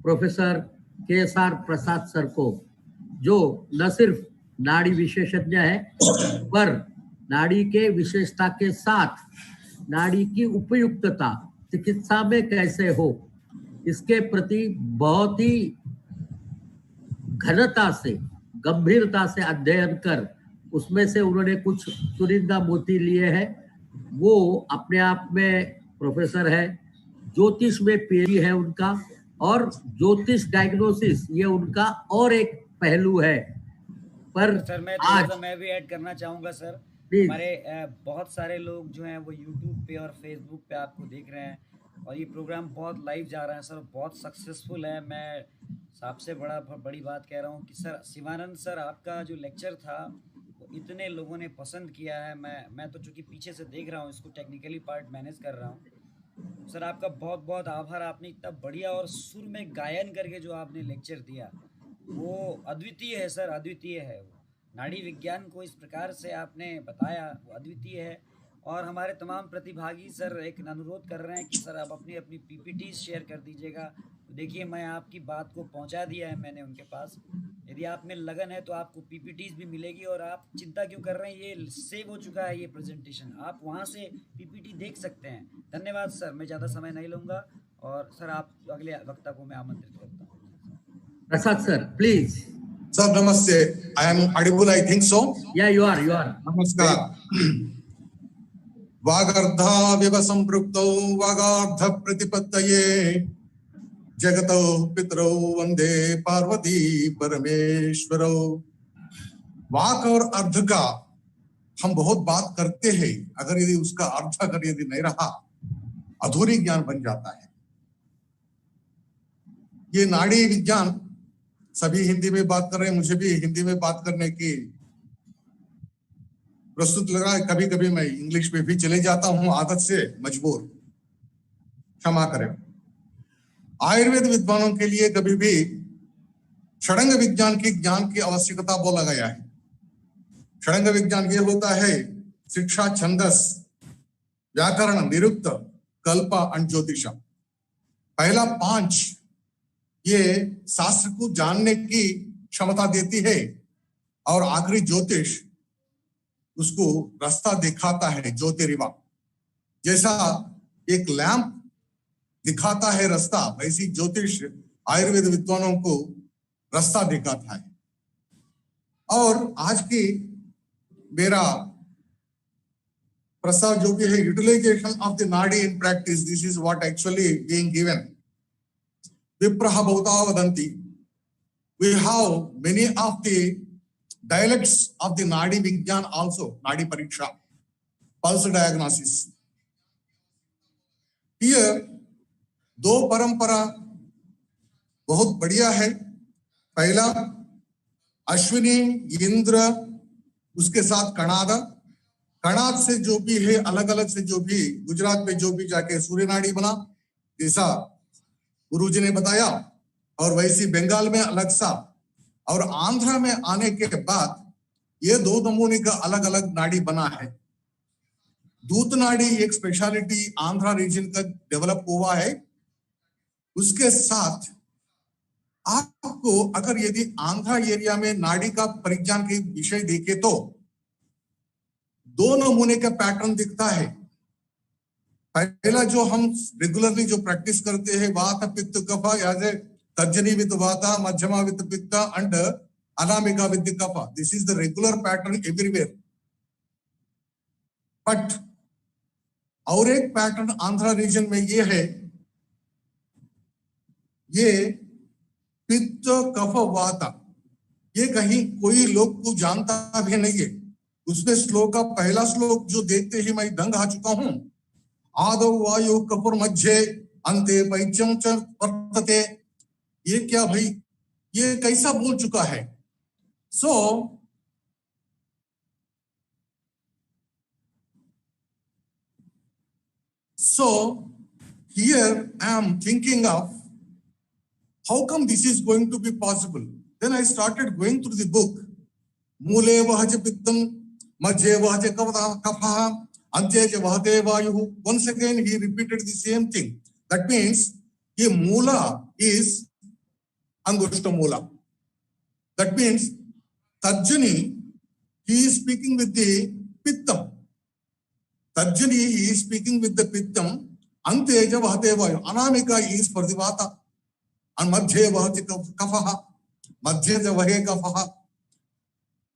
Professor KSR प्रसाद sir को, जो न सिर्फ नाड़ी विशेषज्ञ है पर नाड़ी के विशेषता के साथ नाड़ी की उपयुक्तता चिकित्सा में कैसे हो इसके प्रति बहुत ही घनता से, गंभीरता से अध्ययन कर उसमें से उन्होंने कुछ चुनिंदा मोती लिए हैं। वो अपने आप में प्रोफेसर है, ज्योतिष में पीएचडी है उनका, और ज्योतिष डायग्नोसिस ये उनका और एक पहलू है। पर सर मैं भी ऐड करना चाहूँगा सर। हमारे बहुत सारे लोग जो हैं वो यूट्यूब पे और फेसबुक पे आपको देख रहे हैं और ये प्रोग्राम बहुत लाइव जा रहा है सर, बहुत सक्सेसफुल है। मैं सबसे बड़ी बात कह रहा हूँ कि सर शिवानंद सर आपका जो लेक्चर था वो इतने लोगों ने पसंद किया है। मैं तो चूँकि पीछे से देख रहा हूँ, इसको टेक्निकली पार्ट मैनेज कर रहा हूँ। सर आपका बहुत बहुत आभार, आपने इतना बढ़िया और सुर में गायन करके जो आपने लेक्चर दिया वो अद्वितीय है सर, अद्वितीय है। वो नाड़ी विज्ञान को इस प्रकार से आपने बताया, वो अद्वितीय है। और हमारे तमाम प्रतिभागी सर एक अनुरोध कर रहे हैं कि सर आप अपनी अपनी PPTs शेयर कर दीजिएगा। तो देखिए मैं आपकी बात को पहुंचा दिया है मैंने उनके पास। यदि आप में लगन है तो आपको PPTs भी मिलेगी, और आप चिंता क्यों कर रहे हैं, ये सेव हो चुका है ये प्रेजेंटेशन, आप वहाँ से PPT देख सकते हैं। धन्यवाद सर, मैं ज़्यादा समय नहीं लूँगा। और सर आप अगले वक्ता को मैं आमंत्रित करता हूँ। Prasad sir please. Sir, namaste. I am audible, I think so. Yeah, you are. Namaskar. वागर्धा विव संपृक्तौ वागार्ध प्रतिपत्तये जगतो पितरौ वंदे पार्वती परमेश्वरौ। वाक और अर्ध का हम बहुत बात करते हैं, अगर यदि उसका अर्थ अगर यदि नहीं रहा अधूरी ज्ञान बन जाता है। ये नाड़ी विज्ञान सभी हिंदी में बात कर रहे हैं, मुझे भी हिंदी में बात करने की प्रस्तुत लग रहा है। कभी कभी मैं इंग्लिश में भी चले जाता हूं, आदत से मजबूर, क्षमा करें। आयुर्वेद विद्वानों के लिए कभी भी षडंग विज्ञान की ज्ञान की आवश्यकता बोला गया है। षडंग विज्ञान ये होता है शिक्षा, छंदस, व्याकरण, निरुक्त, कल्प और ज्योतिष। पहला 5 ये शास्त्र को जानने की क्षमता देती है, और आखिरी ज्योतिष उसको रास्ता दिखाता है। ज्योतिरिवा जैसा एक लैंप दिखाता है रास्ता, वैसी ज्योतिष आयुर्वेद विद्वानों को रास्ता दिखाता है। और आज की मेरा प्रस्ताव जो भी है, यूटिलाइजेशन ऑफ द नाड़ी in practice, this is what actually being given. Vipraha Bhauta Vadanti. We have many of the dialects of the Nadi Vigyan also, Nadi Pariksha, pulse diagnosis. Here, 2 परंपरा बहुत बढ़िया है। पहला अश्विनी, इंद्र, उसके साथ कणाद। कणाद से जो भी है अलग अलग से जो भी गुजरात में जो भी जाके सूर्य नाड़ी बना, जैसा गुरुजी ने बताया, और वैसी बंगाल में अलग सा, और आंध्र में आने के बाद ये 2 नमूने का अलग अलग नाड़ी बना है। दूत नाड़ी एक स्पेशलिटी आंध्र रीजन का डेवलप हुआ है। उसके साथ आपको अगर यदि आंध्र एरिया में नाड़ी का परिज्ञान के विषय देखे तो 2 नमूने का पैटर्न दिखता है। पहला जो हम रेगुलरली जो प्रैक्टिस करते हैं, वात पित्त कफ, याजे तर्जनी विद वाता, madhyama with pitta and anamika with kapha. This is the regular pattern everywhere. But और एक पैटर्न आंध्र रीजन में ये है, ये पित्त कफ वाता, ये कहीं कोई लोग को जानता भी नहीं है। उसमें श्लोक का पहला श्लोक जो देखते ही मैं दंग आ चुका हूं। आदौ वायु कपुर मध्य अंते पैचम च वर्तते। ये क्या भाई, ये कैसा बोल चुका है। So here I am thinking of how come this is going to be possible. Then I started going through the book. Mule vahaja pittam, madhye vahaja kapha, ante vahate vayu. Once again he repeated the same thing. That means a mula is Angushtamula. That means Tarjani, he is speaking with the Pittam. Tarjani, he is speaking with the Pittam. Anteja Vahadevayu. Anamika is for the Vata. And Madhya Vahati Kafaha. Madhya Vahe Kafaha.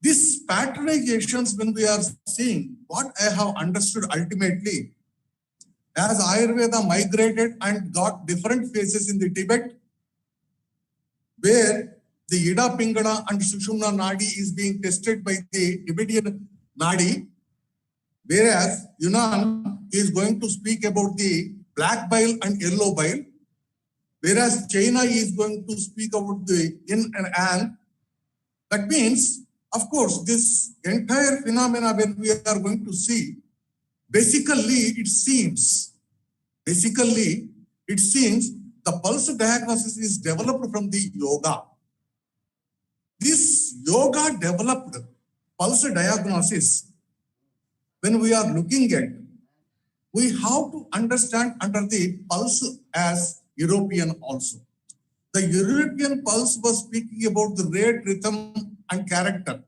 These patronizations, when we are seeing, what I have understood ultimately, as Ayurveda migrated and got different phases in the Tibet, where the Ida Pingala and Sushumna Nadi is being tested by the Tibetan Nadi, whereas Yunnan is going to speak about the black bile and yellow bile, whereas China is going to speak about the yin and yang. That means, of course, this entire phenomena when we are going to see, basically it seems the pulse diagnosis is developed from the yoga. This yoga developed pulse diagnosis, when we are looking at, we have to understand under the pulse as European also. The European pulse was speaking about the rate, rhythm, and character.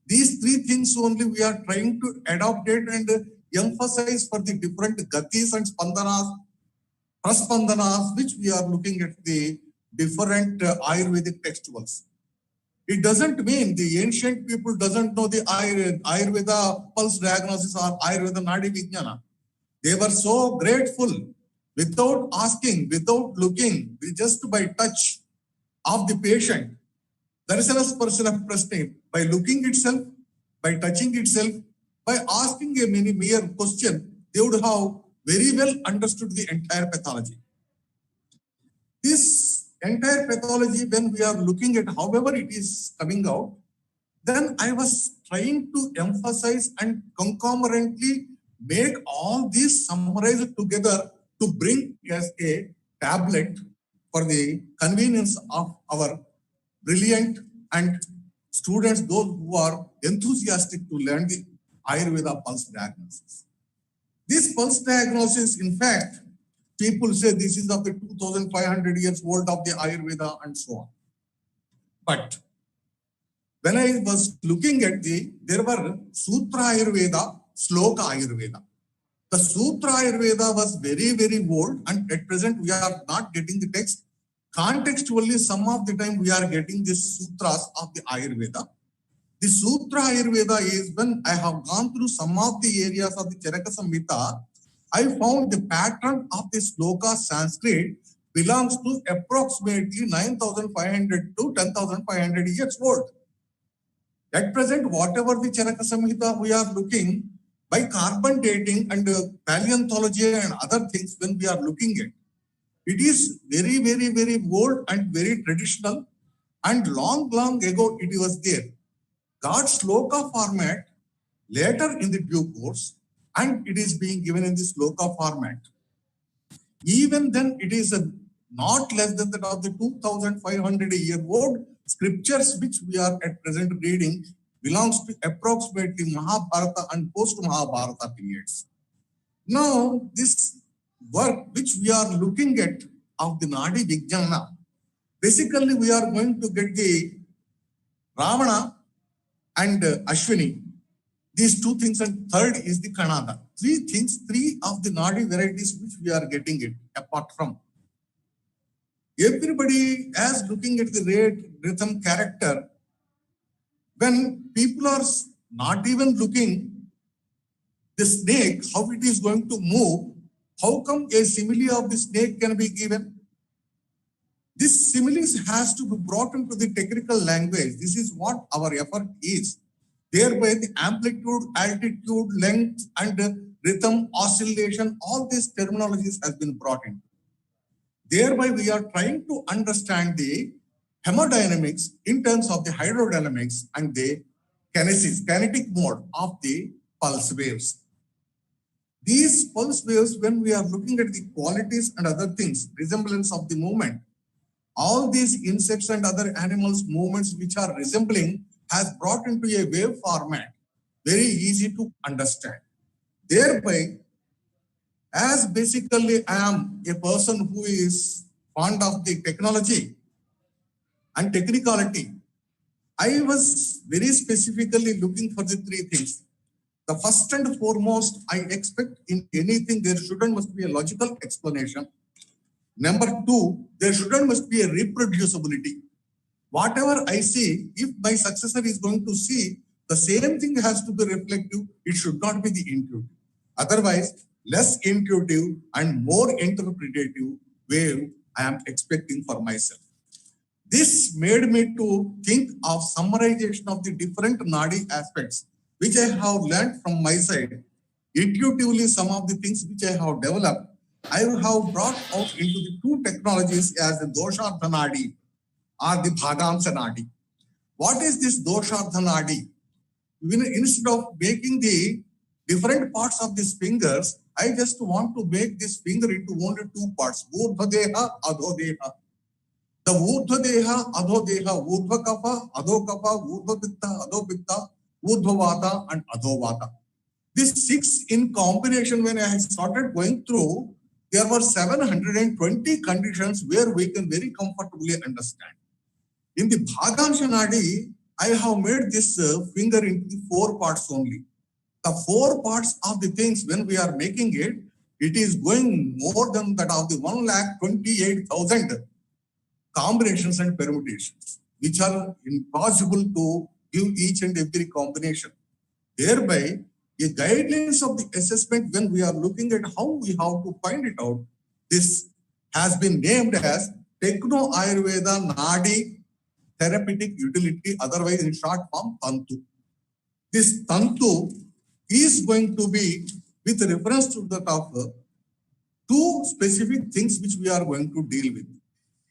These three things only we are trying to adopt it and emphasize for the different gatis and spandanas, praspandanas, which we are looking at the different Ayurvedic textuals. It doesn't mean the ancient people doesn't know the Ayurveda pulse diagnosis or Ayurveda Nadi Vijnana. They were so grateful without asking, without looking, just by touch of the patient. Darsana Sparsana Prasne, by looking itself, by touching itself, by asking a mere question, they would have very well understood the entire pathology. This entire pathology, when we are looking at however it is coming out, then I was trying to emphasize and concomitantly make all these summarized together to bring as a tablet for the convenience of our brilliant and students, those who are enthusiastic to learn the Ayurveda pulse diagnosis. This pulse diagnosis, in fact, people say this is of the 2,500 years old of the Ayurveda and so on. But when I was looking at there were Sutra Ayurveda, Sloka Ayurveda. The Sutra Ayurveda was very, very old, and at present we are not getting the text. Contextually, some of the time we are getting the sutras of the Ayurveda. The Sutra Ayurveda is, when I have gone through some of the areas of the Charaka Samhita, I found the pattern of the Sloka Sanskrit belongs to approximately 9,500 to 10,500 years old. At present, whatever the Charaka Samhita we are looking, by carbon dating and paleontology and other things, when we are looking at, it is very, very, very old and very traditional, and long, long ago it was there. God's Sloka format later in the due course, and it is being given in the Sloka format. Even then, it is not less than that of the 2,500 year old scriptures which we are at present reading belongs to approximately Mahabharata and post-Mahabharata periods. Now, this work which we are looking at of the Nadi Vijnana, basically we are going to get the Ravana and Ashwini, these two things, and third is the Kanada. Three things, three of the Nadi varieties which we are getting it apart from. Everybody is looking at the rate, rhythm, character. When people are not even looking the snake, how it is going to move, how come a simile of the snake can be given? This similes has to be brought into the technical language. This is what our effort is. Thereby the amplitude, altitude, length, and rhythm, oscillation, all these terminologies has been brought in. Thereby we are trying to understand the hemodynamics in terms of the hydrodynamics and the kinesis, kinetic mode of the pulse waves. These pulse waves, when we are looking at the qualities and other things, resemblance of the movement, all these insects and other animals' movements which are resembling has brought into a wave format, very easy to understand. Thereby, as basically I am a person who is fond of the technology, and technicality, I was very specifically looking for the three things. The first and foremost, I expect in anything there must be a logical explanation. Number two, there must be a reproducibility. Whatever I see, if my successor is going to see, the same thing has to be reflective. It should not be the intuitive. Otherwise, less intuitive and more interpretative way I am expecting for myself. This made me to think of summarization of the different Nadi aspects, which I have learned from my side. Intuitively, some of the things which I have developed, I have brought out into the two technologies as the Doshartha Nadi or the Bhagamsa Nadi. What is this Doshartha Nadi? Instead of making the different parts of these fingers, I just want to make this finger into only two parts, Urdhva-deha, Adho-deha. The Urdhva-deha, Adho-deha, Urdhva-kapha, Adho-kapha, Urdhva-pitta, Adho-pitta, Urdhva-vata and Adho-vata. These six in combination, when I started going through, there were 720 conditions where we can very comfortably understand. In the Bhagamsa Nadi, I have made this finger into the four parts only. The four parts of the things, when we are making it, it is going more than that of the 1,28,000 combinations and permutations, which are impossible to give each and every combination. Thereby, the guidelines of the assessment, when we are looking at how we have to find it out, this has been named as Techno Ayurveda Nadi Therapeutic Utility, otherwise in short form, Tantu. This Tantu is going to be with reference to the top two specific things which we are going to deal with.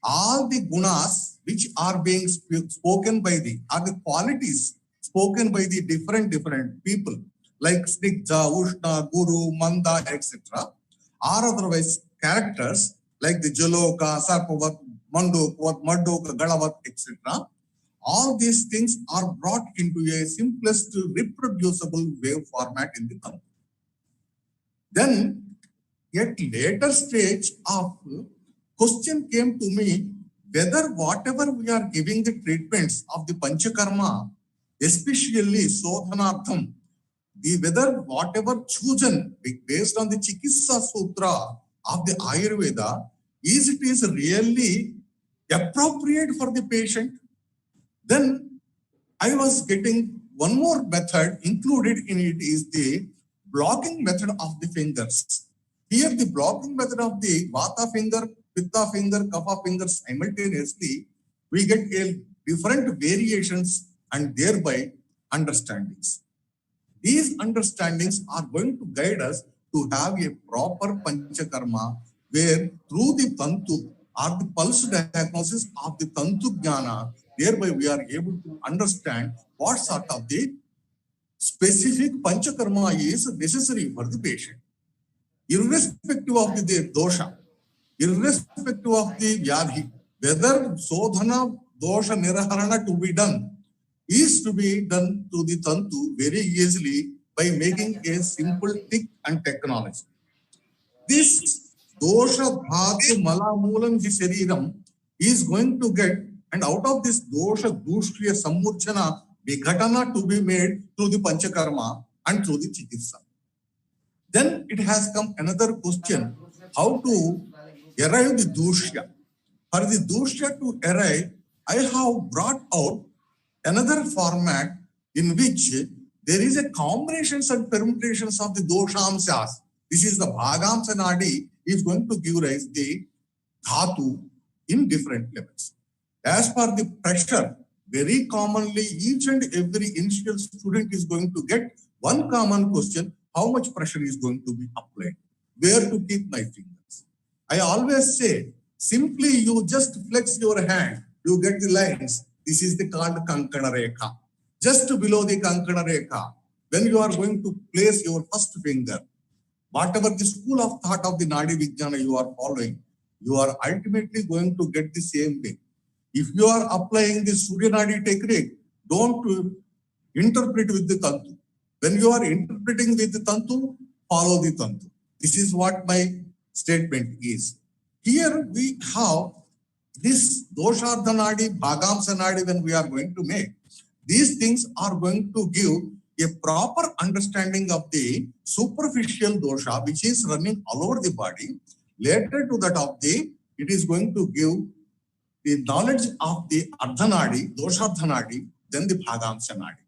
All the gunas which are being spoken by are the qualities spoken by the different people, like Snigdha, Ushna, Guru, Manda, etc. Or otherwise characters like the Jaloka, Sarpavat, Mandokvat, Maddoka, Galavat, etc. All these things are brought into a simplest reproducible wave format in the Tantu. Then, at later stage of question came to me whether whatever we are giving the treatments of the Panchakarma, especially Sodhanartham, whether whatever chosen based on the Chikitsa Sutra of the Ayurveda, it is really appropriate for the patient. Then I was getting one more method included in it is the blocking method of the fingers. Here the blocking method of the Vata finger, Pitta finger, Kapha finger simultaneously, we get a different variations and thereby understandings. These understandings are going to guide us to have a proper Panchakarma where through the Tantu or the pulse diagnosis of the Tantu Jnana, thereby we are able to understand what sort of the specific Panchakarma is necessary for the patient. Irrespective of the dosha, irrespective of the vyadhi, whether Sodhana dosha niraharana to be done is to be done to the Tantu very easily by making a simple tick and technology. This dosha dhatu mala moolam hi shariram is going to get, and out of this dosha dushriya sammurchana vighatana to be made through the Panchakarma and through the Chikitsa. Then it has come another question, how to arrive the dushya. For the dushya to arrive, I have brought out another format in which there is a combinations and permutations of the doshamsas. This is the Bhagamsa Nadi is going to give rise the dhatu in different levels. As per the pressure, very commonly each and every initial student is going to get one common question, how much pressure is going to be applied, where to keep my fingers. I always say, simply you just flex your hand, you get the lines. This is the called Kankana Rekha. Just below the Kankana Rekha, when you are going to place your first finger, whatever the school of thought of the Nadi Vijnana you are following, you are ultimately going to get the same thing. If you are applying the Surya Nadi technique, don't interpret with the Tantu. When you are interpreting with the Tantu, follow the Tantu. This is what my statement is. Here we have this Doshardha Nadi, Bhagamsa Nadi, when we are going to make, these things are going to give a proper understanding of the superficial dosha, which is running all over the body. Later to that of the, it is going to give the knowledge of the Ardhanadi, Doshardhanadi, then the Bhagamsa Nadi.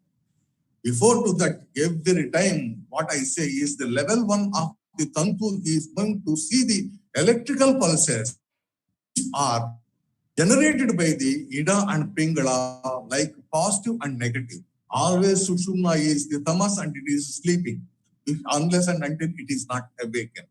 Before to that, every time what I say is the level 1 of the Tantu is going to see the electrical pulses which are generated by the Ida and Pingala, like positive and negative. Always Sushumna is the tamas and it is sleeping, unless and until it is not awakened.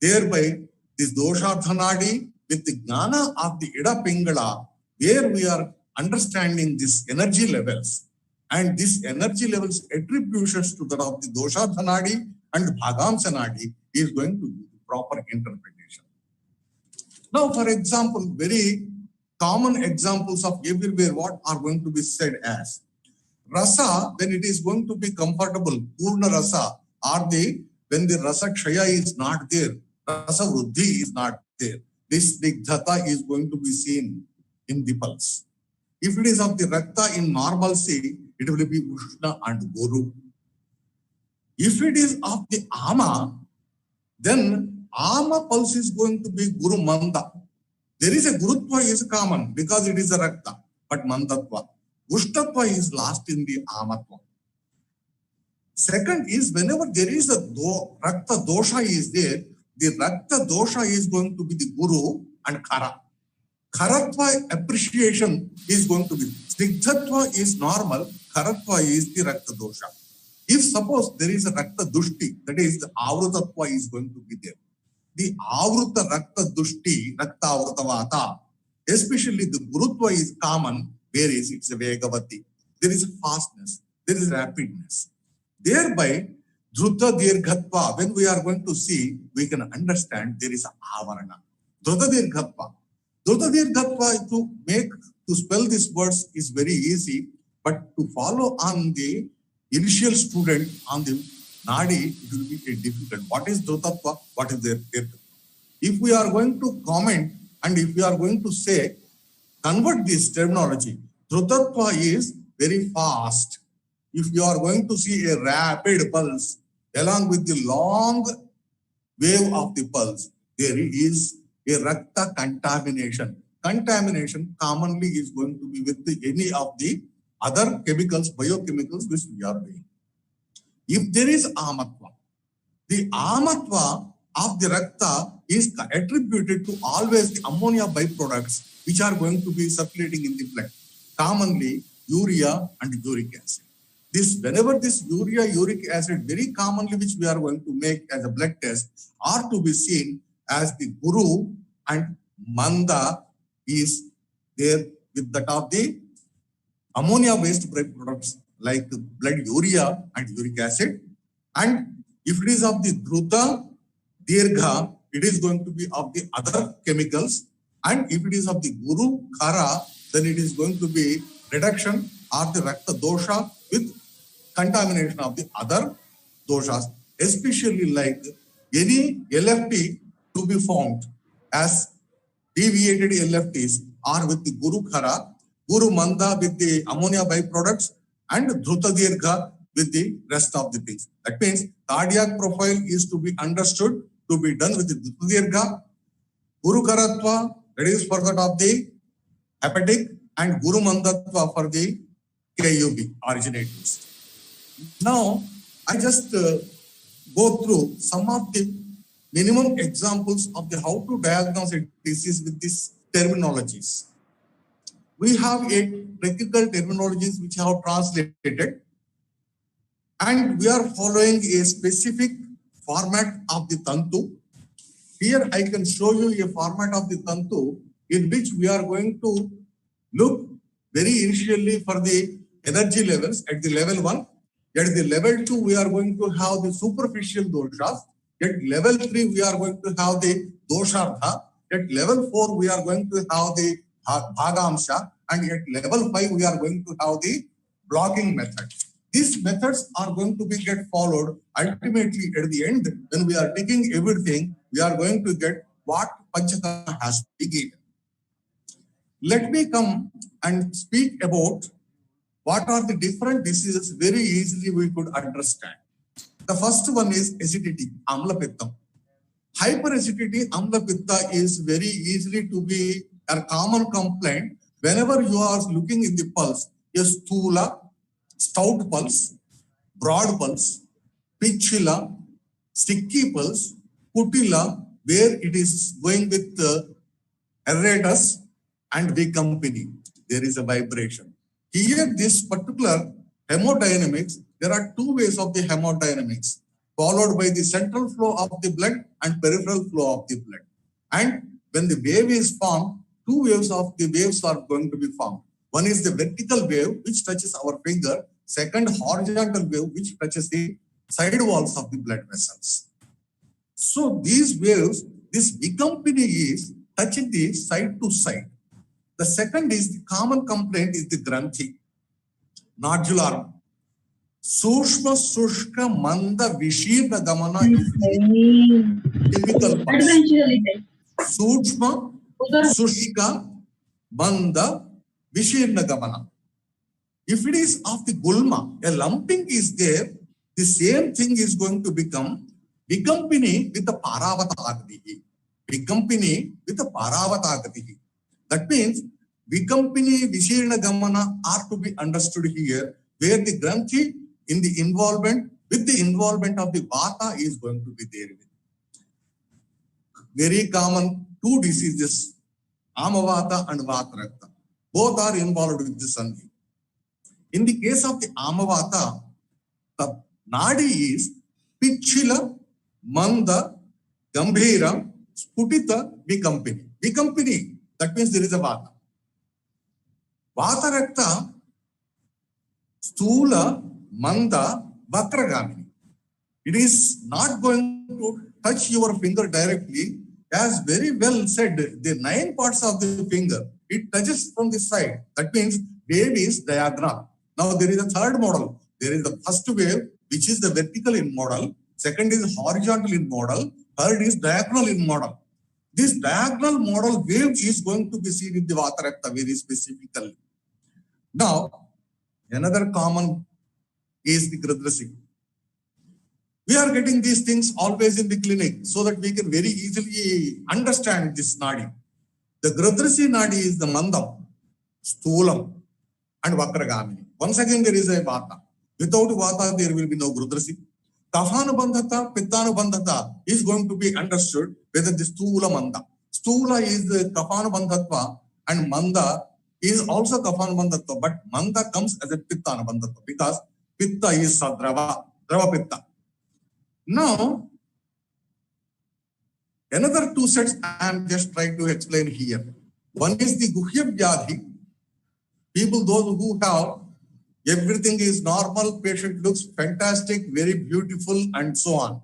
Thereby, this Doshardhanadi with the Gnana of the Ida Pingala, where we are understanding these energy levels, and this energy levels attributions to that of the Doshardhanadi and Bhagamsanadi is going to be the proper interpretation. Now, for example, very common examples of everywhere what are going to be said as rasa, when it is going to be comfortable, purna rasa, are they when the rasa kshaya is not there, rasa vruddhi is not there, this snigdhata is going to be seen in the pulse. If it is of the rakta in normalcy, it will be ushna and guru. If it is of the ama, then ama pulse is going to be guru manda. There is a gurutva is common because it is a rakta, but mandatva. Ushtatva is lost in the amatva. Second is whenever there is a rakta dosha is there, the rakta dosha is going to be the guru and khara. Kharatva appreciation is going to be. Snigdhatva is normal, kharatva is the rakta dosha. If suppose there is a rakta dushti, that is the avrutatva is going to be there. The avruta rakta dushti, rakta avrutavata, especially the gurutva is common, whereas it's a vegavati. There is a fastness, there is rapidness. Thereby, dhruta dirghatva, when we are going to see, we can understand there is a avarana. Dhruta dirghatva. Dhruta dirghatva to spell these words is very easy, but to follow on the initial student on the Nadi, it will be difficult. What is Dhrutatva? What is their Dirghatva? If we are going to comment and if we are going to say, convert this terminology, Dhrutatva is very fast. If you are going to see a rapid pulse along with the long wave of the pulse, there is a Rakta contamination. Contamination commonly is going to be with any of the other chemicals, biochemicals which we are doing. If there is amatva, the amatva of the rakta is attributed to always the ammonia byproducts which are going to be circulating in the blood, commonly urea and uric acid. Whenever this urea, uric acid very commonly which we are going to make as a blood test are to be seen as the guru and manda is there with that of the ammonia based byproducts like blood urea and uric acid. And if it is of the dhruta, dirgha, it is going to be of the other chemicals. And if it is of the guru, khara, then it is going to be reduction of the rakta dosha with contamination of the other doshas, especially like any LFT to be found as deviated LFTs are with the guru khara, guru manda with the ammonia byproducts, and dhruta dirgha with the rest of the things. That means cardiac profile is to be understood, to be done with the dhruta dirgha, guru karatva, that is for that of the hepatic, and guru mandatva for the KUB originators. Now, I just go through some of the minimum examples of the how to diagnose a disease with these terminologies. We have a technical terminologies which I have translated, and we are following a specific format of the Tantu. Here I can show you a format of the Tantu in which we are going to look very initially for the energy levels at the level 1. At the level 2, we are going to have the superficial doshas. At level 3, we are going to have the doshartha. At level 4, we are going to have the bhagamsha. And at level 5, we are going to have the blocking method. These methods are going to be get followed. Ultimately, at the end, when we are taking everything, we are going to get what Panchakara has to be given. Let me come and speak about what are the different diseases very easily we could understand. The first one is acidity, Amla Pitta. Hyperacidity, Amla Pitta is very easily to be a common complaint whenever you are looking in the pulse. A stula, stout pulse, broad pulse, pichula, sticky pulse, putila, where it is going with aeratus and V company. There is a vibration. Here, this particular hemodynamics, there are two ways of the hemodynamics, followed by the central flow of the blood and peripheral flow of the blood. And when the wave is formed, two waves of the waves are going to be formed. One is the vertical wave, which touches our finger. Second, horizontal wave, which touches the side walls of the blood vessels. So these waves, this V company is touching the side to side. The second is the common complaint is the granthi, nodular. Sushma Sushka Manda Vishirna Gamana is the typical pulse. Sushma Sushka Manda Vishirna Gamana. If it is of the gulma, a lumping is there, the same thing is going to become Vikampini with the Paravata Agadihi. Vikampini with the Paravata Agadihi. That means Vikampini, Vishirna Gamana are to be understood here, where the Granthi in the involvement, with the involvement of the Vata is going to be there. Very common two diseases, Amavata and Vatarakta. Both are involved with the Sandhi. In the case of the Amavata, the Nadi is Pichila, Manda, Gambhira, Sputita, Vikampini. Vikampini, that means there is a Vata. Vatarakta, Stula, Manda, Vatragamini. It is not going to touch your finger directly. As very well said, the 9 parts of the finger, it touches from the side. That means wave is diagonal. Now there is a third model. There is the first wave, which is the vertical in model. Second is horizontal in model. Third is diagonal in model. This diagonal model wave is going to be seen in the Vatarakta very specifically. Now, another common is the Gradrasi. We are getting these things always in the clinic so that we can very easily understand this Nadi. The Gradrasi Nadi is the Mandam, Stulam, and Vakragamini. Once again, there is a Vata. Without Vata, there will be no Gradrasi. Kaphanubandhata, Pittanubandhata is going to be understood whether the Stula Manda. Stula is the Kaphanubandhatva and Manda is also Kaphanubandhatva, but Manda comes as a Pittanubandhatva because Pitta is Sadrava, Drava Pitta. Now, another two sets I am just trying to explain here. One is the Guhya Vyadhi. People, those who have everything is normal, patient looks fantastic, very beautiful, and so on.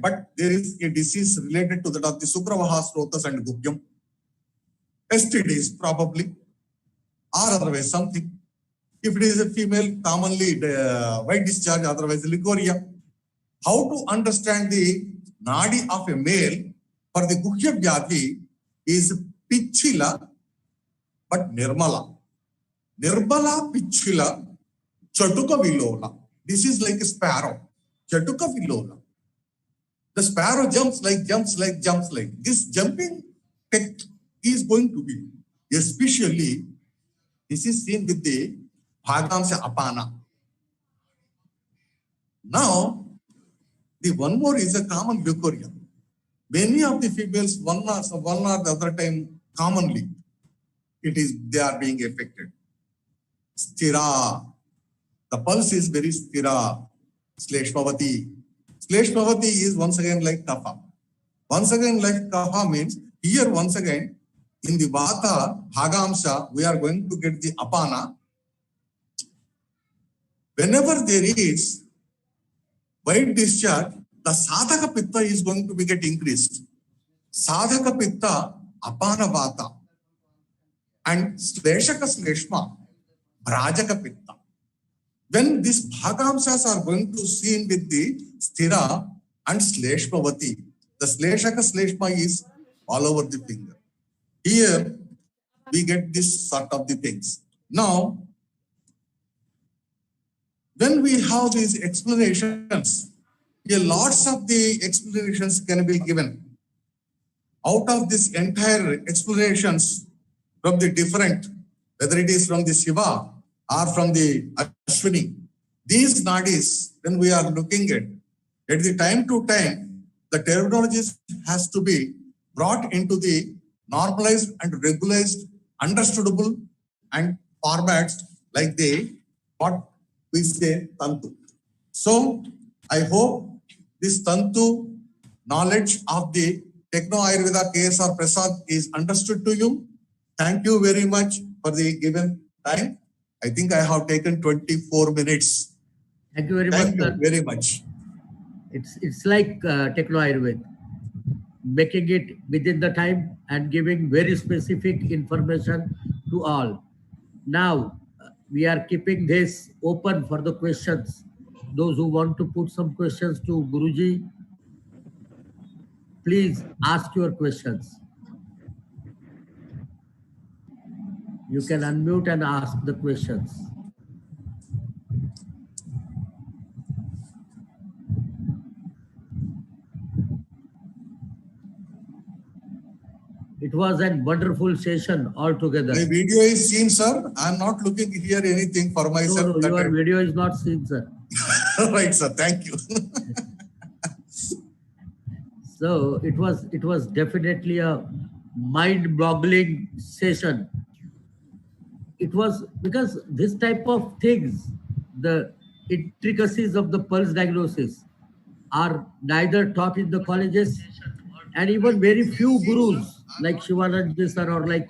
But there is a disease related to that of the Sukravaha Srotas and Guhyam. STDs probably, or otherwise something. If it is a female, commonly white discharge, otherwise Licoria. How to understand the Nadi of a male for the Guhya Vyadhi is Pichila, but Nirmala. Nirbala Pichila, Chatuka Vilola. This is like a sparrow. Chatuka Vilola. The sparrow jumps like. This jumping is going to be, especially, this is seen with the Bhagamsa Apana. Now, the one more is a common leukorrhea. Many of the females, one or the other time, commonly, they are being affected. Stira. The pulse is very stira. Shleshmavati. Shleshmavati is once again like kapha. Once again like kapha means here once again in the Vata Bhagamsa we are going to get the Apana. Whenever there is white discharge, the Sadhaka Pitta is going to be get increased. Sadhaka Pitta Apana Vata and Shleshaka Shleshma Brajaka Pitta. When these Bhagamsas are going to seen with the Stira and Shleshmavati, the Shleshaka Shleshma is all over the finger. Here, we get this sort of the things. Now, when we have these explanations, lots of the explanations can be given. Out of this entire explanations from the different, whether it is from the Shiva or from the Ashwini, these nadis, when we are looking at the time to time, the terminologies has to be brought into the normalized and regularized, understandable and formats like what we say Tantu. So I hope this Tantu knowledge of the Techno Ayurveda KSR Prasad is understood to you. Thank you very much for the given time. I think I have taken 24 minutes. Thank you very Thank much, you sir. very much. It's like Techno Ayurveda, making it within the time and giving very specific information to all. Now, we are keeping this open for the questions. Those who want to put some questions to Guruji, please ask your questions. You can unmute and ask the questions. It was a wonderful session altogether. My video is seen, sir. I am not looking here anything for myself. No, your video is not seen, sir. Right, sir. Thank you. So it was definitely a mind-boggling session. It was because this type of things, the intricacies of the pulse diagnosis, are neither taught in the colleges, and even very few gurus like Shivanand sir or like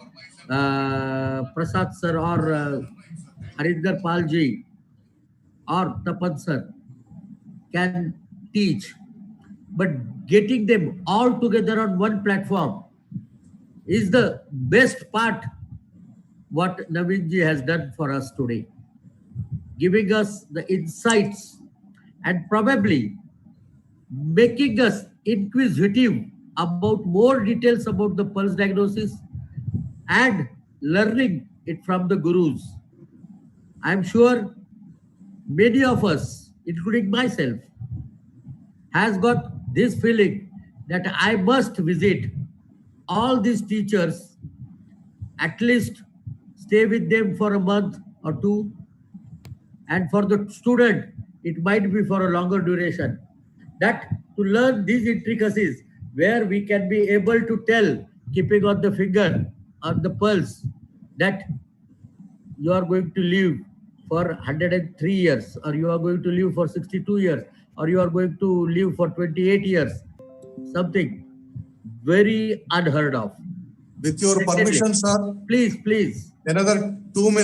Prasad sir or Harinder Palji or Tapan sir can teach. But getting them all together on one platform is the best part what Naveenji has done for us today, giving us the insights and probably making us inquisitive about more details about the pulse diagnosis and learning it from the gurus. I'm sure many of us, including myself, has got this feeling that I must visit all these teachers, at least stay with them for a month or two, and for the student, it might be for a longer duration. That to learn these intricacies, where we can be able to tell, keeping on the finger, on the pulse, that you are going to live for 103 years, or you are going to live for 62 years, or you are going to live for 28 years. Something very unheard of. With your permission, sir. Please. Another 2 minutes.